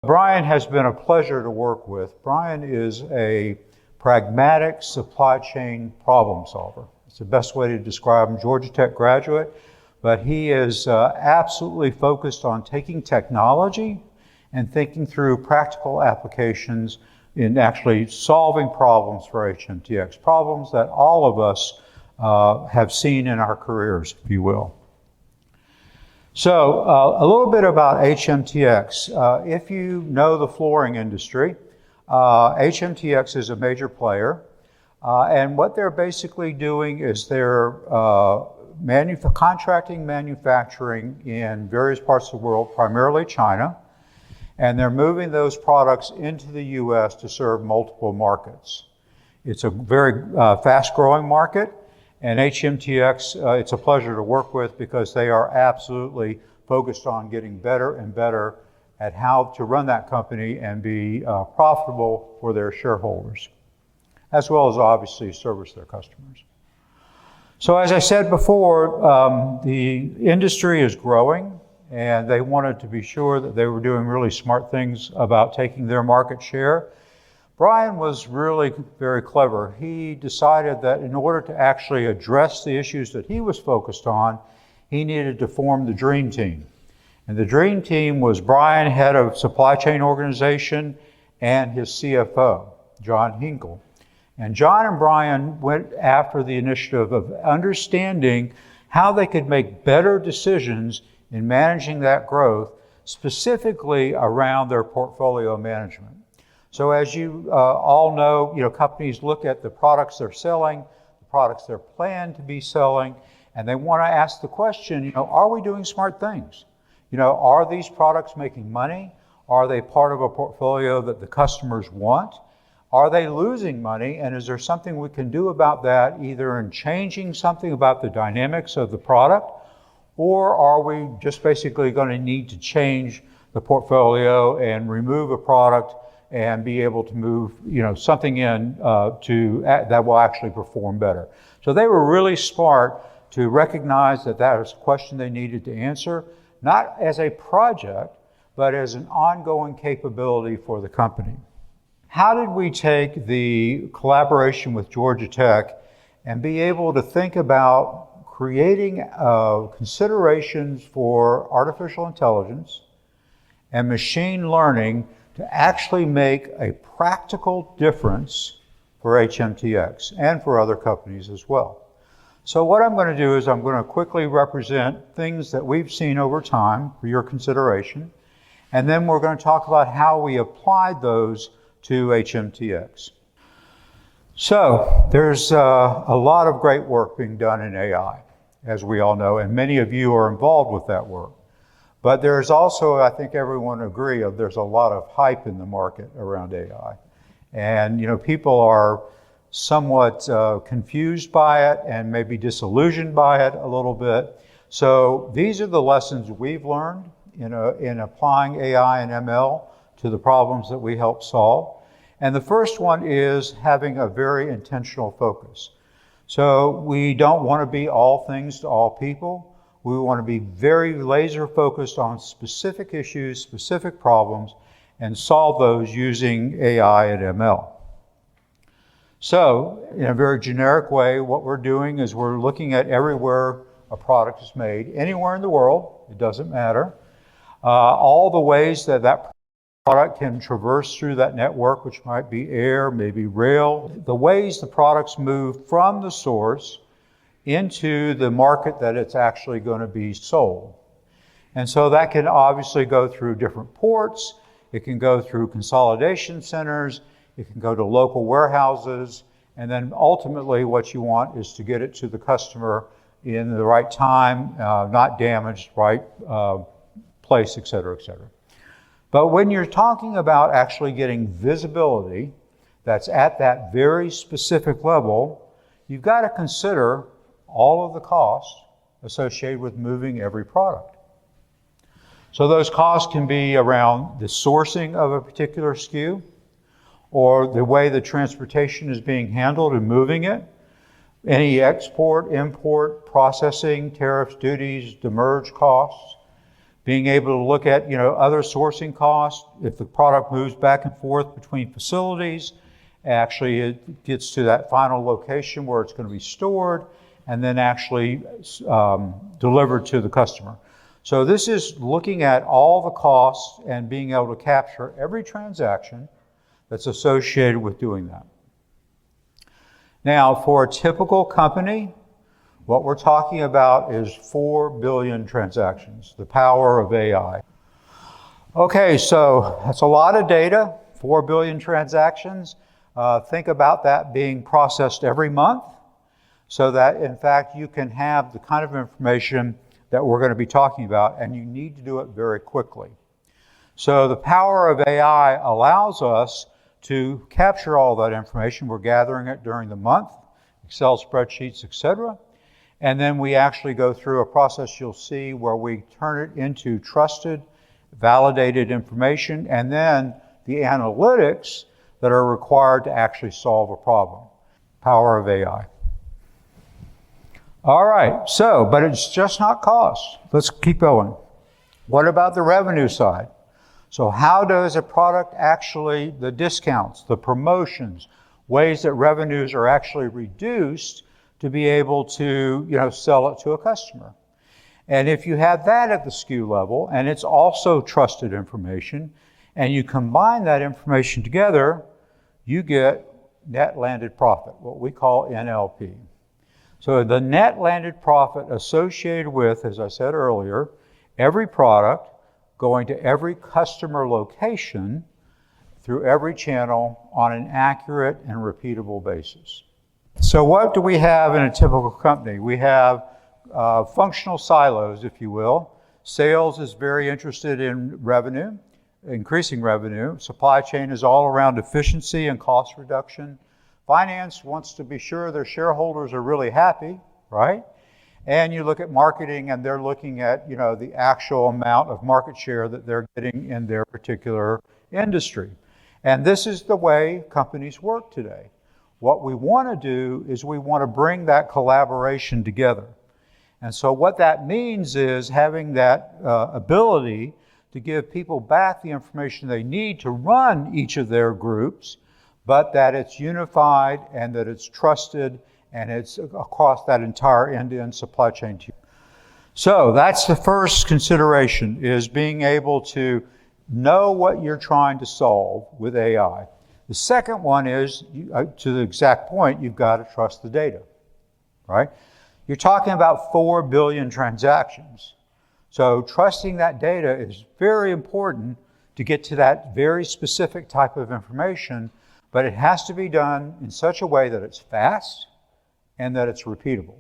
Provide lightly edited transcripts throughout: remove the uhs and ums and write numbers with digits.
Brian has been a pleasure to work with. Brian is a pragmatic supply chain problem solver. It's the best way to describe him. Georgia Tech graduate, but he is absolutely focused on taking technology and thinking through practical applications in actually solving problems for HMTX, problems that all of us have seen in our careers, if you will. So a little bit about HMTX. If you know the flooring industry, HMTX is a major player. And what they're basically doing is they're contracting manufacturing in various parts of the world, primarily China. And they're moving those products into the U.S. to serve multiple markets. It's a very fast-growing market. And HMTX, it's a pleasure to work with because they are absolutely focused on getting better and better at how to run that company and be profitable for their shareholders, as well as obviously service their customers. So as I said before, the industry is growing and they wanted to be sure that they were doing really smart things about taking their market share. Brian was really very clever. He decided that in order to actually address the issues that he was focused on, he needed to form the dream team. And the dream team was Brian, head of supply chain organization, and his CFO, John Hinkle. And John and Brian went after the initiative of understanding how they could make better decisions in managing that growth, specifically around their portfolio management. So as you all know, companies look at the products they're selling, the products they're planned to be selling, and they want to ask the question, are we doing smart things? Are these products making money? Are they part of a portfolio that the customers want? Are they losing money? And is there something we can do about that, either in changing something about the dynamics of the product, or are we just basically going to need to change the portfolio and remove a product and be able to move, something in that will actually perform better. So they were really smart to recognize that that was a question they needed to answer, not as a project, but as an ongoing capability for the company. How did we take the collaboration with Georgia Tech and be able to think about creating considerations for artificial intelligence and machine learning to actually make a practical difference for HMTX and for other companies as well. So what I'm going to do is I'm going to quickly represent things that we've seen over time for your consideration, and then we're going to talk about how we applied those to HMTX. So there's a lot of great work being done in AI, as we all know, and many of you are involved with that work. But there's also, I think everyone agree, there's a lot of hype in the market around AI. And people are somewhat confused by it and maybe disillusioned by it a little bit. So these are the lessons we've learned in applying AI and ML to the problems that we help solve. And the first one is having a very intentional focus. So we don't want to be all things to all people. We want to be very laser focused on specific issues, specific problems, and solve those using AI and ML. So, in a very generic way, what we're doing is we're looking at everywhere a product is made, anywhere in the world, it doesn't matter, all the ways that that product can traverse through that network, which might be air, maybe rail, the ways the products move from the source into the market that it's actually going to be sold. And so that can obviously go through different ports, it can go through consolidation centers, it can go to local warehouses, and then ultimately what you want is to get it to the customer in the right time, not damaged, right place, et cetera, et cetera. But when you're talking about actually getting visibility that's at that very specific level, you've got to consider all of the costs associated with moving every product. So those costs can be around the sourcing of a particular SKU, or the way the transportation is being handled and moving it, any export, import, processing, tariffs, duties, demurrage costs. Being able to look at, other sourcing costs. If the product moves back and forth between facilities, actually it gets to that final location where it's going to be stored and then actually delivered to the customer. So this is looking at all the costs and being able to capture every transaction that's associated with doing that. Now, for a typical company, what we're talking about is 4 billion transactions, the power of AI. Okay, so that's a lot of data, 4 billion transactions. Think about that being processed every month so that, in fact, you can have the kind of information that we're going to be talking about, and you need to do it very quickly. So the power of AI allows us to capture all that information. We're gathering it during the month, Excel spreadsheets, etc. And then we actually go through a process you'll see where we turn it into trusted, validated information, and then the analytics that are required to actually solve a problem. Power of AI. All right, so, but it's just not cost. Let's keep going. What about the revenue side? So how does a product actually, the discounts, the promotions, ways that revenues are actually reduced to be able to, sell it to a customer? And if you have that at the SKU level, and it's also trusted information, and you combine that information together, you get net landed profit, what we call NLP. So the net landed profit associated with, as I said earlier, every product going to every customer location through every channel on an accurate and repeatable basis. So what do we have in a typical company? We have functional silos, if you will. Sales is very interested in revenue, increasing revenue. Supply chain is all around efficiency and cost reduction. Finance wants to be sure their shareholders are really happy, right? And you look at marketing and they're looking at, the actual amount of market share that they're getting in their particular industry. And this is the way companies work today. What we want to do is we want to bring that collaboration together. And so what that means is having that ability to give people back the information they need to run each of their groups, but that it's unified and that it's trusted and it's across that entire end-to-end supply chain. So that's the first consideration, is being able to know what you're trying to solve with AI. The second one is, to the exact point, you've got to trust the data, right? You're talking about 4 billion transactions. So trusting that data is very important to get to that very specific type of information, but it has to be done in such a way that it's fast and that it's repeatable.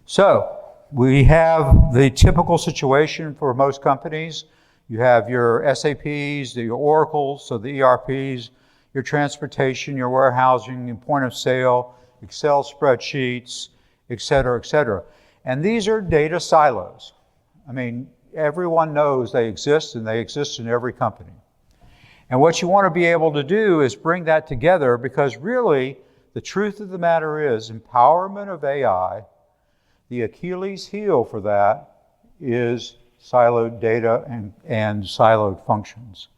So we have the typical situation for most companies. You have your SAPs, your Oracles, so the ERPs, your transportation, your warehousing, your point of sale, Excel spreadsheets, et cetera, et cetera. And these are data silos. I mean, everyone knows they exist, and they exist in every company. And what you want to be able to do is bring that together, because really, the truth of the matter is, empowerment of AI, the Achilles heel for that is siloed data and siloed functions.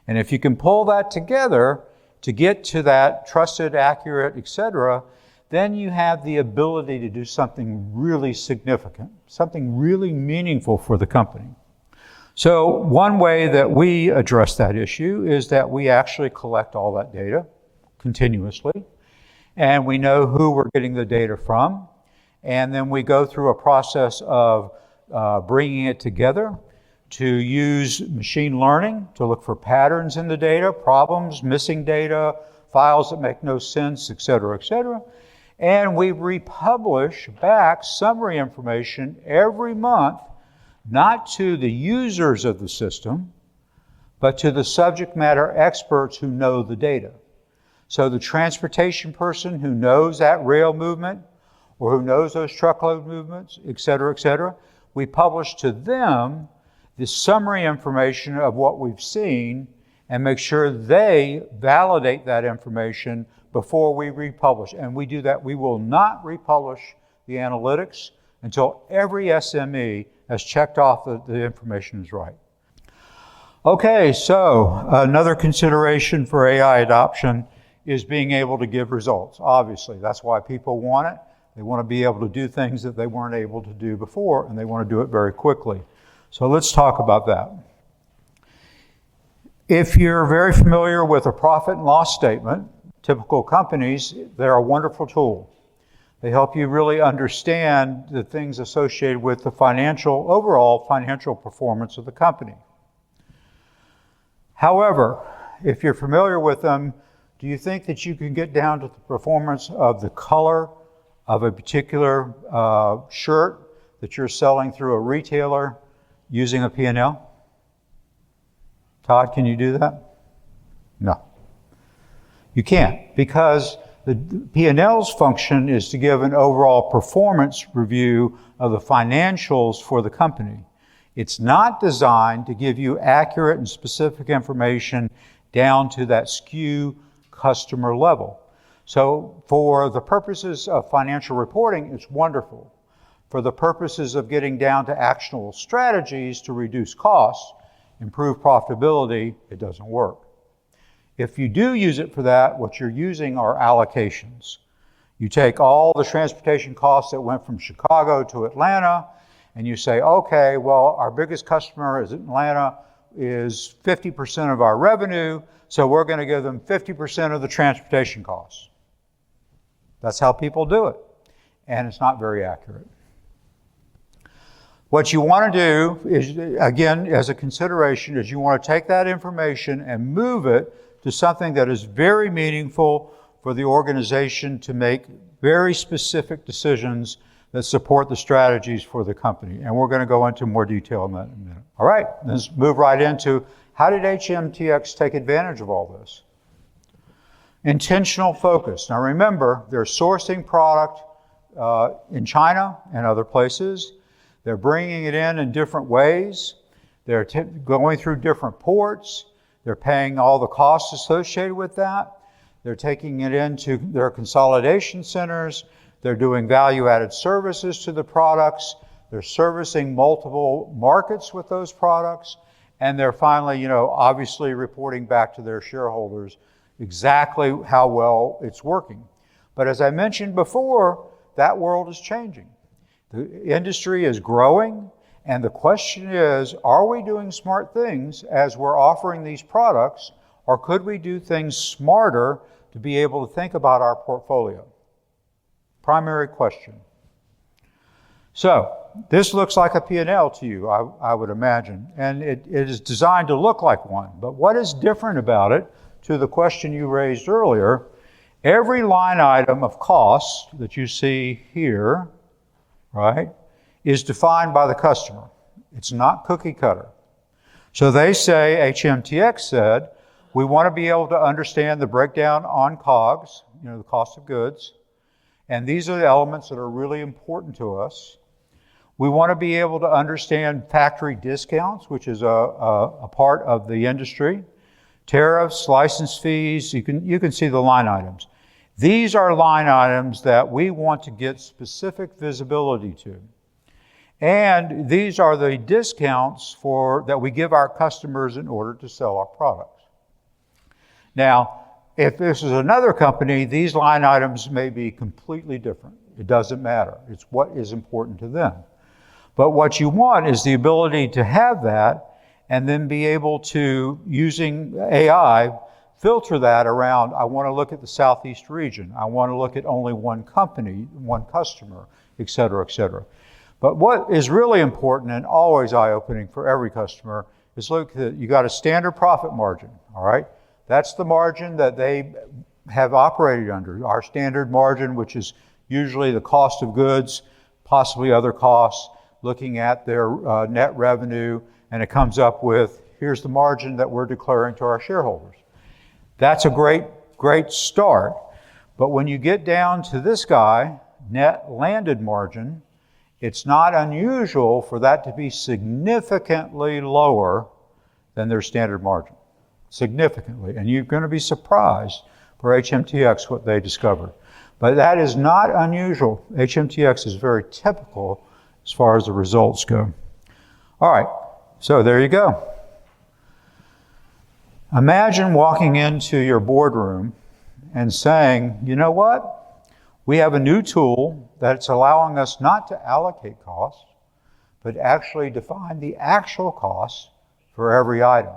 And if you can pull that together to get to that trusted, accurate, et cetera, then you have the ability to do something really significant, something really meaningful for the company. So one way that we address that issue is that we actually collect all that data continuously, and we know who we're getting the data from, and then we go through a process of bringing it together to use machine learning to look for patterns in the data, problems, missing data, files that make no sense, et cetera, et cetera. And we republish back summary information every month, not to the users of the system, but to the subject matter experts who know the data. So the transportation person who knows that rail movement, or who knows those truckload movements, et cetera, we publish to them the summary information of what we've seen and make sure they validate that information before we republish. And we do that. We will not republish the analytics until every SME has checked off that the information is right. Okay, so another consideration for AI adoption is being able to give results. Obviously, that's why people want it. They want to be able to do things that they weren't able to do before, and they want to do it very quickly. So let's talk about that. If you're very familiar with a profit and loss statement, typical companies, they're a wonderful tool. They help you really understand the things associated with the overall financial performance of the company. However, if you're familiar with them, do you think that you can get down to the performance of the color of a particular shirt that you're selling through a retailer using a P&L? Todd, can you do that? No. You can't, because the P&L's function is to give an overall performance review of the financials for the company. It's not designed to give you accurate and specific information down to that SKU customer level. So for the purposes of financial reporting, it's wonderful. For the purposes of getting down to actionable strategies to reduce costs, improve profitability, it doesn't work. If you do use it for that, what you're using are allocations. You take all the transportation costs that went from Chicago to Atlanta, and you say, okay, well, our biggest customer is Atlanta, is 50% of our revenue, so we're going to give them 50% of the transportation costs. That's how people do it, and it's not very accurate. What you want to do is, again, as a consideration, is you want to take that information and move it to something that is very meaningful for the organization to make very specific decisions that support the strategies for the company. And we're going to go into more detail on that in a minute. All right, let's move right into how did HMTX take advantage of all this? Intentional focus. Now remember, they're sourcing product in China and other places. They're bringing it in different ways. They're going through different ports. They're paying all the costs associated with that. They're taking it into their consolidation centers. They're doing value-added services to the products. They're servicing multiple markets with those products. And they're finally, obviously reporting back to their shareholders exactly how well it's working. But as I mentioned before, that world is changing. The industry is growing, and the question is, are we doing smart things as we're offering these products, or could we do things smarter to be able to think about our portfolio? Primary question. So, this looks like a P&L to you, I would imagine, and it is designed to look like one. But what is different about it, to the question you raised earlier, every line item of cost that you see here, right, is defined by the customer. It's not cookie cutter. So they say, HMTX said, we want to be able to understand the breakdown on COGS, the cost of goods, and these are the elements that are really important to us. We want to be able to understand factory discounts, which is a part of the industry, tariffs, license fees, you can see the line items. These are line items that we want to get specific visibility to. And these are the discounts that we give our customers in order to sell our products. Now, if this is another company, these line items may be completely different. It doesn't matter. It's what is important to them. But what you want is the ability to have that and then be able to, using AI, filter that around, I want to look at the Southeast region. I want to look at only one company, one customer, et cetera, et cetera. But what is really important and always eye-opening for every customer is look at, you got a standard profit margin, all right? That's the margin that they have operated under. Our standard margin, which is usually the cost of goods, possibly other costs, looking at their net revenue, and it comes up with, here's the margin that we're declaring to our shareholders. That's a great start. But when you get down to this guy, net landed margin, it's not unusual for that to be significantly lower than their standard margin. Significantly. And you're going to be surprised for HMTX what they discovered. But that is not unusual. HMTX is very typical as far as the results go. All right, so there you go. Imagine walking into your boardroom and saying, you know what? We have a new tool that's allowing us not to allocate costs, but actually define the actual cost for every item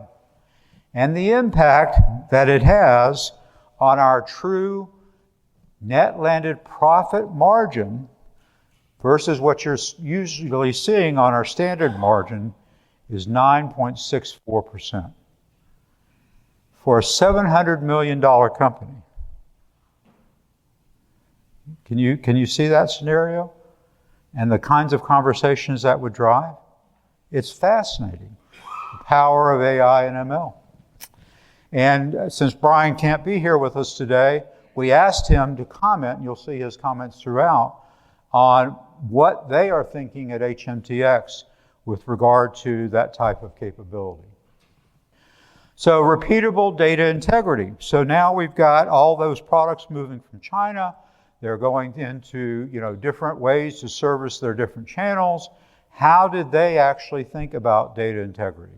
and the impact that it has on our true net landed profit margin versus what you're usually seeing on our standard margin is 9.64%. For a $700 million company. Can you see that scenario? And the kinds of conversations that would drive? It's fascinating. The power of AI and ML. And since Brian can't be here with us today, we asked him to comment, and you'll see his comments throughout, on what they are thinking at HMTX with regard to that type of capability. So repeatable data integrity. So now we've got all those products moving from China. They're going into different ways to service their different channels. How did they actually think about data integrity?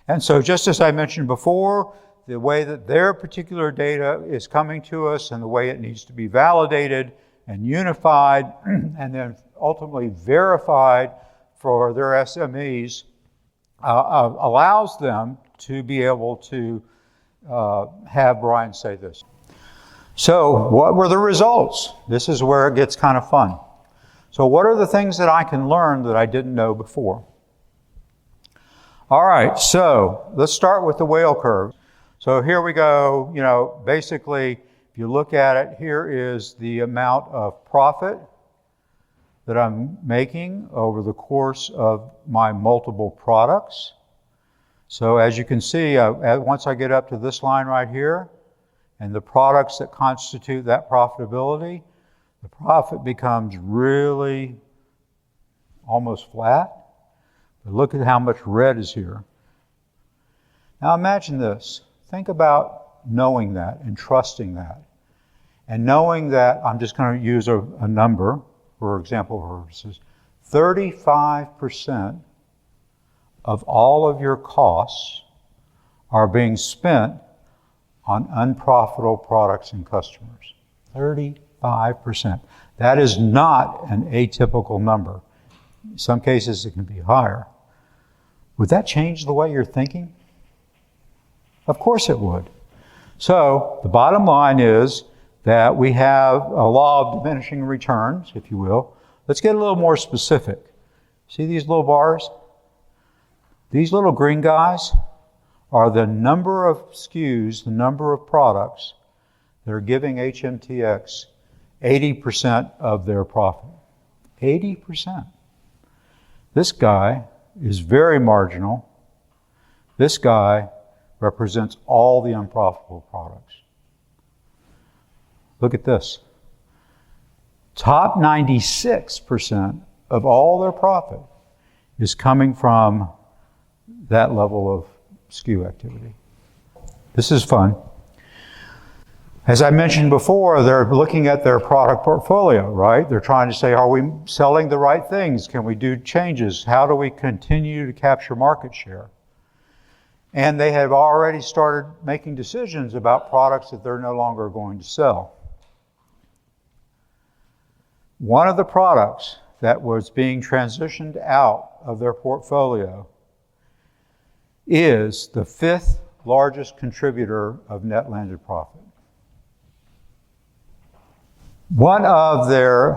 And so just as I mentioned before, the way that their particular data is coming to us and the way it needs to be validated and unified and then ultimately verified for their SMEs allows them to be able to have Brian say this. So what were the results? This is where it gets kind of fun. So what are the things that I can learn that I didn't know before? All right, so let's start with the whale curve. So here we go, basically, if you look at it, here is the amount of profit that I'm making over the course of my multiple products. So as you can see, once I get up to this line right here, and the products that constitute that profitability, the profit becomes really almost flat. But look at how much red is here. Now imagine this. Think about knowing that and trusting that. And knowing that, I'm just going to use a number for example purposes, 35% of all of your costs are being spent on unprofitable products and customers. 35%. That is not an atypical number. In some cases, it can be higher. Would that change the way you're thinking? Of course it would. So the bottom line is that we have a law of diminishing returns, if you will. Let's get a little more specific. See these little bars? These little green guys are the number of SKUs, the number of products that are giving HMTX 80% of their profit. 80%. This guy is very marginal. This guy represents all the unprofitable products. Look at this. Top 96% of all their profit is coming from that level of SKU activity. This is fun. As I mentioned before, they're looking at their product portfolio, right? They're trying to say, are we selling the right things? Can we do changes? How do we continue to capture market share? And they have already started making decisions about products that they're no longer going to sell. One of the products that was being transitioned out of their portfolio is the 5th largest contributor of net landed profit. One of their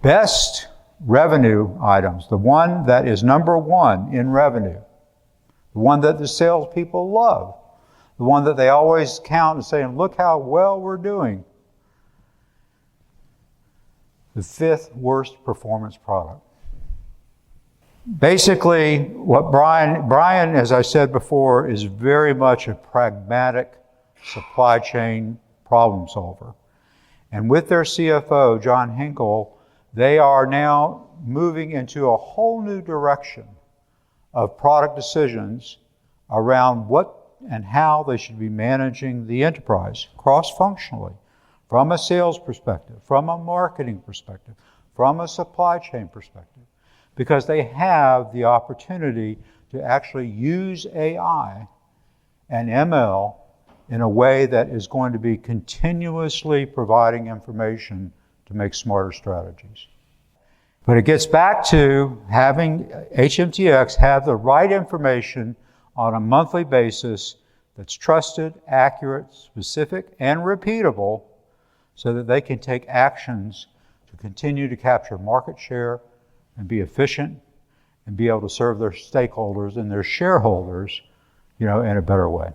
best revenue items, the one that is number one in revenue, the one that the salespeople love, the one that they always count and say, look how well we're doing, the 5th worst performance product. Basically, what Brian, as I said before, is very much a pragmatic supply chain problem solver. And with their CFO, John Hinkle, they are now moving into a whole new direction of product decisions around what and how they should be managing the enterprise cross-functionally, from a sales perspective, from a marketing perspective, from a supply chain perspective. because they have the opportunity to actually use AI and ML in a way that is going to be continuously providing information to make smarter strategies. But it gets back to having HMTX have the right information on a monthly basis that's trusted, accurate, specific, and repeatable so that they can take actions to continue to capture market share and be efficient and be able to serve their stakeholders and their shareholders, in a better way.